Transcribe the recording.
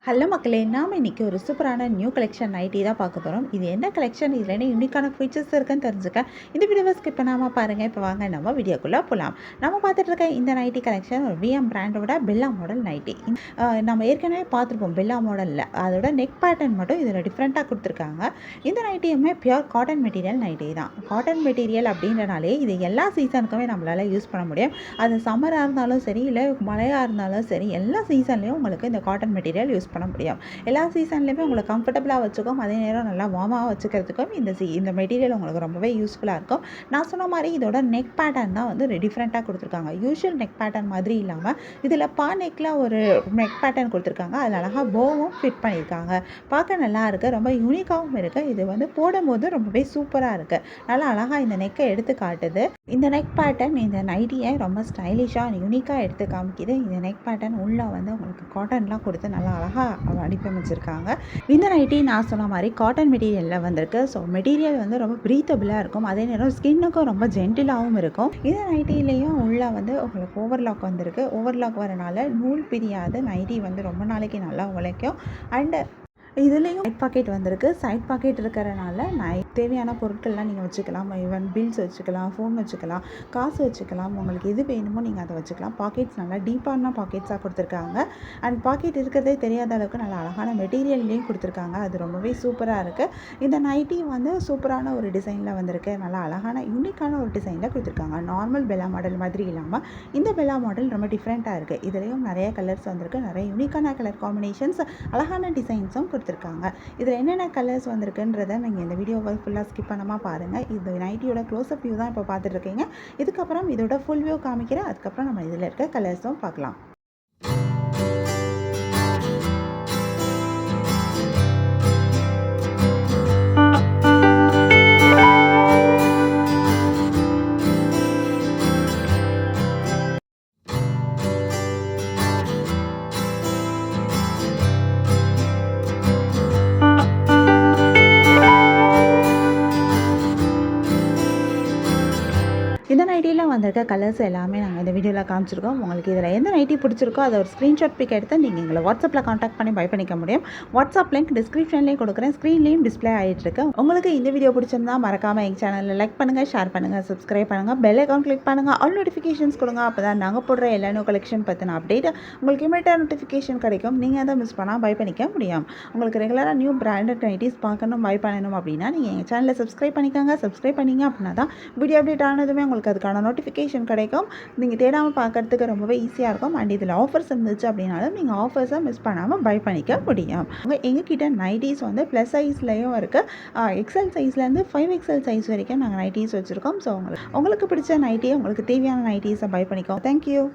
Hello மக்களே, நாம் இன்றைக்கி ஒரு சூப்பரான நியூ கலெக்ஷன் நைட்டி தான் பார்க்க போகிறோம். இது என்ன கலெக்ஷன், இதில் என்ன யூனிக்கான ஃபீச்சர்ஸ் இருக்குன்னு தெரிஞ்சுக்க இந்த வீடியோவை ஸ்கிப் பண்ணாமல் பாருங்கள். இப்போ வாங்க நம்ம வீடியோக்குள்ளே போகலாம். நம்ம பார்த்துட்டு இருக்க இந்த நைட்டி கலெக்ஷன் ஒரு விஎம் பிராண்டோட பெல்லா மாடல் நைட்டி. நம்ம ஏற்கனவே பார்த்துருப்போம் பெல்லா மாடலில். அதோட நெக் பேட்டர்ன் மட்டும் இதில் டிஃப்ரெண்ட்டாக கொடுத்துருக்காங்க. இந்த நைட்டியுமே பியூர் காட்டன் மெட்டீரியல் நைட்டி தான். காட்டன் மெட்டீரியல் அப்படின்றனாலே இது எல்லா சீசனுக்குமே நம்மளால் யூஸ் பண்ண முடியும். அது சம்மராக இருந்தாலும் சரி, இல்லை மழையாக இருந்தாலும் சரி, எல்லா சீசன்லேயும் உங்களுக்கு இந்த காட்டன் மெட்டீரியல் யூஸ் பண்ண முடியும். எல்லா சீசன்லேயுமே உங்களை கம்ஃபர்டபுளாக வச்சுக்கும், அதே நேரம் நல்லா வார்மாக வச்சுக்கிறதுக்கும் இந்த மெட்டீரியல் உங்களுக்கு ரொம்பவே யூஸ்ஃபுல்லாக இருக்கும். நான் சொன்ன மாதிரி இதோட நெக் பேட்டர்ன் தான் வந்து டிஃப்ரெண்ட்டாக கொடுத்துருக்காங்க. யூஷுவல் நெக் பேட்டர்ன் மாதிரி இல்லாமல் இதில் நெக்கில் ஒரு நெக் பேட்டர்ன் கொடுத்துருக்காங்க. அதில் அழகாக போவும் ஃபிட் பண்ணியிருக்காங்க. பார்க்க நல்லா இருக்குது, ரொம்ப யூனிக்காகவும் இருக்குது. இது வந்து போடும்போது ரொம்பவே சூப்பராக இருக்குது. நல்லா அழகாக இந்த நெக்கை எடுத்து காட்டுது. இந்த நெக் பேட்டர்ன் இந்த நைட்டியை ரொம்ப ஸ்டைலிஷாக யூனிக்காக எடுத்து காமிக்குது. இந்த நெக் பேட்டர்ன் உள்ளே வந்து உங்களுக்கு காட்டன்லாம் கொடுத்து நல்லா அழகாக வடிவமைச்சிருக்காங்க. இந்த நைட்டி நான் சொன்ன மாதிரி காட்டன் மெட்டீரியலில் வந்திருக்கு. ஸோ மெட்டீரியல் வந்து ரொம்ப ப்ரீத்தபிளாக இருக்கும், அதே நேரம் ஸ்கின்னுக்கும் ரொம்ப ஜென்டிலாகவும் இருக்கும். இந்த நைட்டிலையும் உள்ளே வந்து உங்களுக்கு ஓவர்லாக் வந்திருக்கு. ஓவர்லாக் வரனால நூல் பிரியாத நைட்டி வந்து ரொம்ப நாளைக்கு நல்லா உழைக்கும். அண்டு இதுலேயும் சைட் பாக்கெட் வந்திருக்கு. சைட் பாக்கெட் இருக்கிறனால தேவையான பொருட்கள்லாம் நீங்கள் வச்சுக்கலாம். ஈவன் பில்ஸ் வச்சுக்கலாம், ஃபோன் வச்சுக்கலாம், காசு வச்சுக்கலாம். உங்களுக்கு எது வேணுமோ நீங்கள் அதை வச்சுக்கலாம். பாக்கெட்ஸ் நல்லா டீப்பான பாக்கெட்ஸாக கொடுத்துருக்காங்க. அண்ட் பாக்கெட் இருக்கிறதே தெரியாத அளவுக்கு நல்லா அழகான மெட்டீரியல்லையும் கொடுத்துருக்காங்க. அது ரொம்பவே சூப்பராக இருக்குது. இந்த நைட்டி வந்து சூப்பரான ஒரு டிசைனில் வந்திருக்கு. நல்லா அழகான யூனிக்கான ஒரு டிசைனில் கொடுத்துருக்காங்க. நார்மல் பெல்லா மாடல் மாதிரி இல்லாமல் இந்த பெல்லா மாடல் ரொம்ப டிஃப்ரெண்ட்டாக இருக்குது. இதுலேயும் நிறைய கலர்ஸ் வந்திருக்கு, நிறைய யூனிக்கான கலர் காம்பினேஷன்ஸ், அழகான டிசைன்ஸும் கொடுத்துருக்காங்க. இதில் என்னென்ன கலர்ஸ் வந்திருக்குன்றதை நீங்கள் இந்த வீடியோவை ஃபுல்லாக ஸ்கிப் பண்ணாமல் பாருங்கள். இது நைட்டியோட க்ளோஸ்அப் வியூ தான் இப்போ பார்த்துட்டு இருக்கீங்க. இதுக்கப்புறம் இதோட ஃபுல் வியூ காமிக்கிறேன். அதுக்கப்புறம் நம்ம இதில் இருக்க கலர்ஸும் பார்க்கலாம். இந்த நைட்டியில் வந்திருக்க கலர்ஸ் எல்லாமே நாங்கள் இந்த வீடியோவில் காமிச்சிருக்கோம். உங்களுக்கு இதில் எந்த நைட்டி பிடிச்சிருக்கோ அதை ஒரு ஸ்க்ரீன்ஷாட் பிக் எடுத்து நீங்கள் எங்களை வாட்ஸ்அப்பில் காண்டாக்ட் பண்ணி பை பண்ணிக்க முடியும். வாட்ஸ்அப் லிங்க் டிஸ்கிரிப்ஷன்லேயும் கொடுக்குறேன், ஸ்க்ரீன்லேயும் டிஸ்பிளே ஆகிட்டுருக்கு. உங்களுக்கு இந்த வீடியோ பிடிச்சிருந்தா மறக்காமல் எங்கள் சேனலில் லைக் பண்ணுங்கள், ஷேர் பண்ணுங்கள், சப்ஸ்கிரைப் பண்ணுங்கள், பெல் ஐக்கான் கிளிக் பண்ணுங்கள், ஆல் நோட்டிஃபிகேஷன்ஸ் கொடுங்க. அப்போ தான் நாங்கள் போடுற எல்லா நியூ கலெக்ஷன் பற்றின அப்டேட் உங்களுக்கு இமீடியட்டாக நோட்டிஃபிகேஷன் கிடைக்கும். நீங்கள் அதை மிஸ் பண்ணால் பை பண்ணிக்க முடியும். உங்களுக்கு ரெகுலராக நியூ பிராண்டட் நைட்டிஸ் பார்க்கணும், பை பண்ணணும் அப்படின்னா நீங்கள் எங்கள் சேனலில் சப்ஸ்கிரைப் பண்ணிக்கோங்க. சப்ஸ்கிரைப் பண்ணிங்க அப்படின்னா தான் வீடியோ அப்டேட் ஆனதுமே உங்களுக்கு அதுக்கான நோட்டிஃபிகேஷன் கிடைக்கும். நீங்கள் தேடாமல் பார்க்குறதுக்கு ரொம்பவே ஈஸியாக இருக்கும். அண்ட் இதில் ஆஃபர்ஸ் இருந்துச்சு அப்படின்னாலும் நீங்கள் ஆஃபர்ஸை மிஸ் பண்ணாமல் பை பண்ணிக்க முடியும். எங்ககிட்ட நைட்டிஸ் வந்து ப்ளஸ் சைஸ்லேயும் இருக்குது. எக்ஸல் சைஸ்லேருந்து 5XL சைஸ் வரைக்கும் நாங்கள் நைட்டிஸ் வச்சுருக்கோம். ஸோ உங்களுக்கு பிடிச்ச நைட்டியை, உங்களுக்கு தேவையான நைட்டிஸை பை பண்ணிக்கோங்க. தேங்க்யூ.